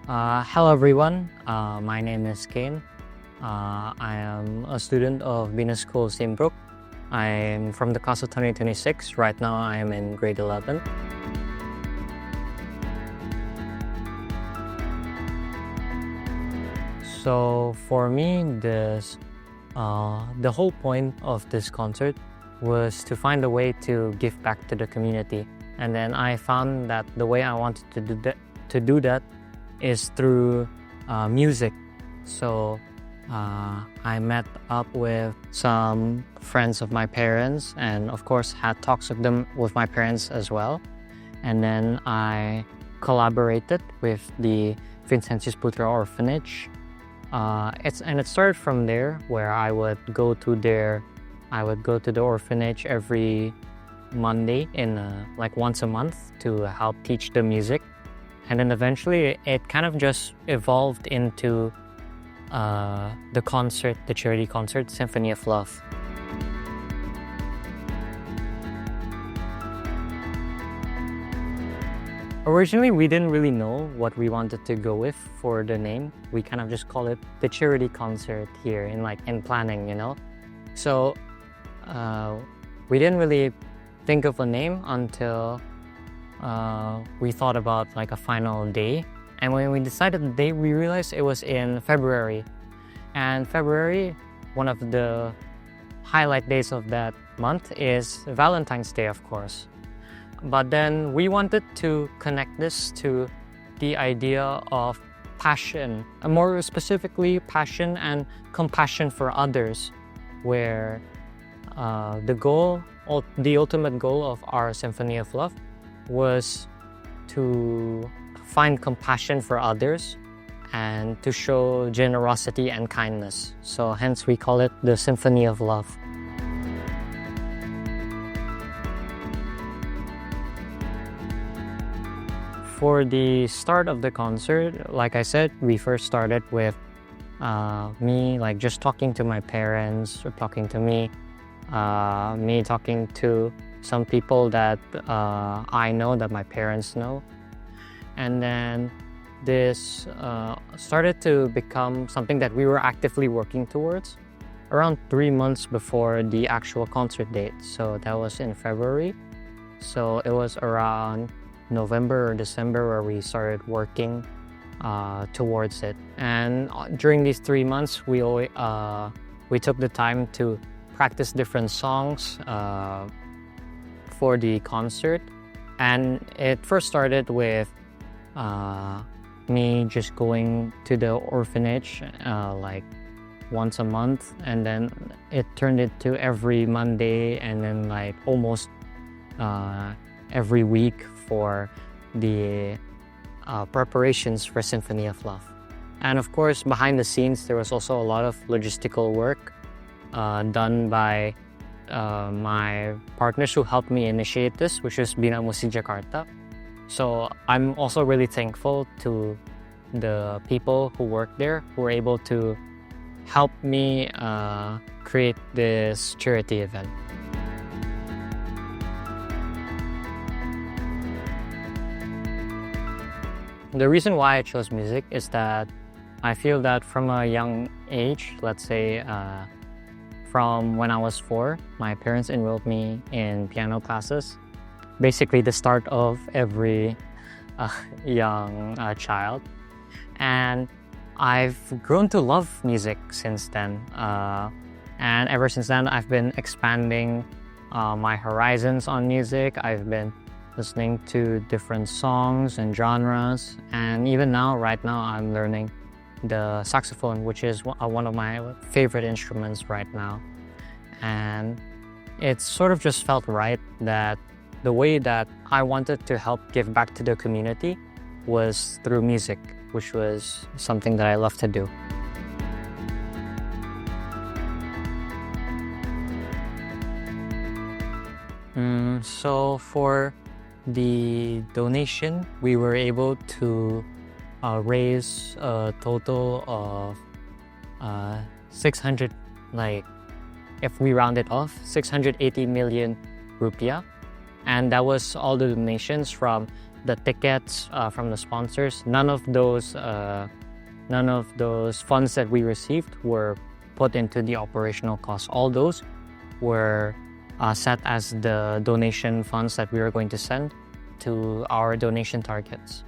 Hello everyone, my name is Kayne. I am a student of BINUS SCHOOL Simprug. I am from the class of 2026. Right now I am in grade 11. So for me, the whole point of this concert was to find a way to give back to the community. And then I found that the way I wanted to do that is through music. So I met up with some friends of my parents and of course had talks with my parents as well. And then I collaborated with the Vincentius Putra orphanage. It started from there, where I would go to the orphanage every Monday once a month to help teach the music. And then eventually it kind of just evolved into the charity concert, Symphony of Love. Originally, we didn't really know what we wanted to go with for the name. We kind of just call it the charity concert here in planning, you know? So we didn't really think of a name until we thought about a final day. And when we decided the date, we realized it was in February. And February, one of the highlight days of that month is Valentine's Day, of course. But then we wanted to connect this to the idea of passion, more specifically passion and compassion for others, where the ultimate goal of our Symphony of Love was to find compassion for others and to show generosity and kindness. So hence we call it the Symphony of Love. For the start of the concert, like I said, we first started with me just talking to my parents, or talking to me talking to some people that I know, that my parents know. And then this started to become something that we were actively working towards around 3 months before the actual concert date. So that was in February. So it was around November or December where we started working towards it. And during these 3 months, we took the time to practice different songs for the concert. And it first started with me just going to the orphanage once a month, and then it turned into every Monday, and then almost every week for the preparations for Symphony of Love. And of course, behind the scenes, there was also a lot of logistical work done by my partners who helped me initiate this, which is Bina Musik Jakarta. So I'm also really thankful to the people who work there, who were able to help me create this charity event. The reason why I chose music is that I feel that from a young age, let's say from when I was 4, my parents enrolled me in piano classes. Basically the start of every young child. And I've grown to love music since then. And ever since then, I've been expanding my horizons on music. I've been listening to different songs and genres. And even right now, I'm learning the saxophone, which is one of my favorite instruments right now. And it sort of just felt right that the way that I wanted to help give back to the community was through music, which was something that I love to do. So for the donation, we were able to raise a total of 600, if we round it off, 680 million rupiah. And that was all the donations from the tickets from the sponsors, none of those funds that we received were put into the operational costs. All those were set as the donation funds that we were going to send to our donation targets.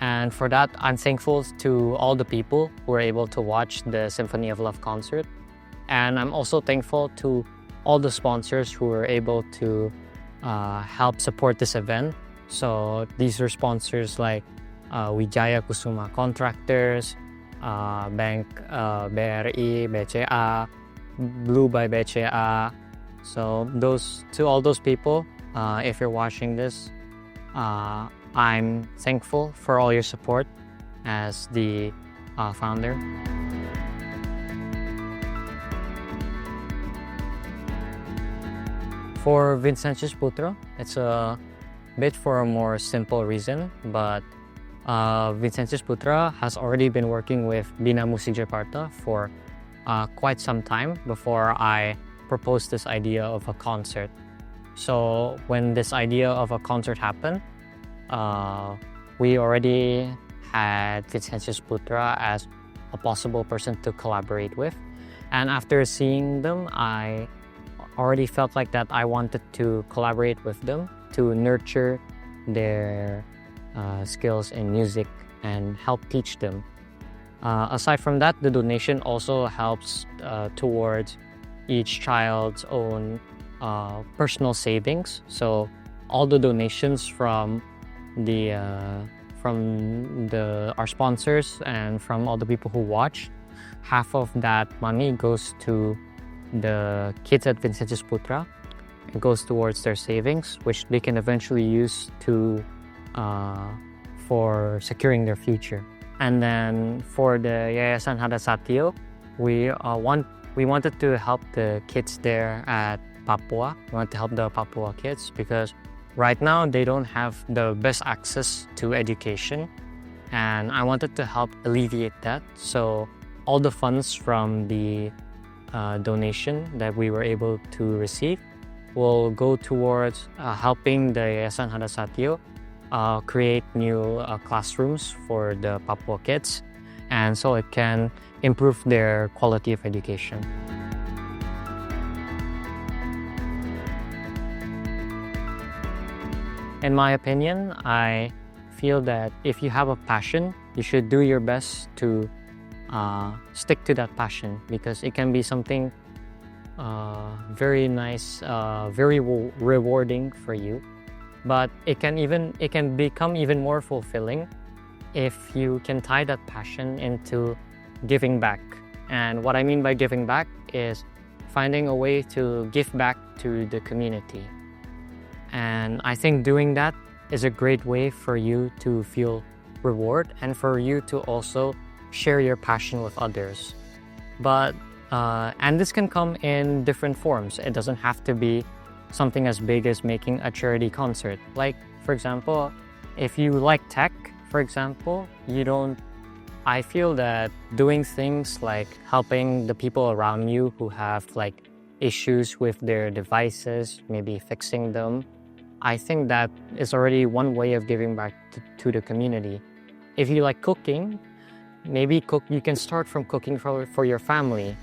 And for that, I'm thankful to all the people who were able to watch the Symphony of Love concert. And I'm also thankful to all the sponsors who were able to help support this event. So these are sponsors like Wijaya Kusuma Contractors, Bank BRI, BCA, Blue by BCA. So to all those people, if you're watching this, I'm thankful for all your support as the founder. For Vincentius Putra, it's a bit for a more simple reason, but Vincentius Putra has already been working with Bina Musik Jakarta for quite some time before I proposed this idea of a concert. So when this idea of a concert happened, we already had Vincentius Putra as a possible person to collaborate with. And after seeing them, I already felt like that I wanted to collaborate with them to nurture their skills in music and help teach them. Aside from that, the donation also helps towards each child's own personal savings. So all the donations from our sponsors and from all the people who watch, half of that money goes to the kids at Vincentius Putra. It goes towards their savings, which they can eventually use to for securing their future. And then for the Yayasan HadasaTio, we wanted to help the kids there at Papua. We want to help the Papua kids because right now they don't have the best access to education, and I wanted to help alleviate that. So all the funds from the donation that we were able to receive will go towards helping the Yayasan HadasaTio create new classrooms for the Papua kids, and so it can improve their quality of education. In my opinion, I feel that if you have a passion, you should do your best to stick to that passion, because it can be something very nice, very rewarding for you. But it can become even more fulfilling if you can tie that passion into giving back. And what I mean by giving back is finding a way to give back to the community. And I think doing that is a great way for you to feel reward and for you to also share your passion with others. But and this can come in different forms. It doesn't have to be something as big as making a charity concert. Like, for example, if you like tech, for example, I feel that doing things like helping the people around you who have like issues with their devices, maybe fixing them, I think that is already one way of giving back to the community. If you like cooking, maybe you can start from cooking for your family,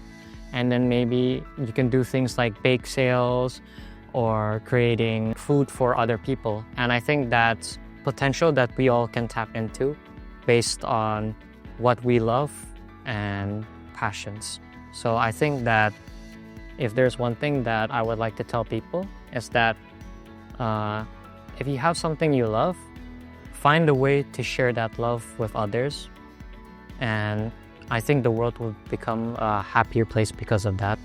and then maybe you can do things like bake sales or creating food for other people. And I think that's potential that we all can tap into based on what we love and passions. So I think that if there's one thing that I would like to tell people is that if you have something you love, find a way to share that love with others. And I think the world will become a happier place because of that.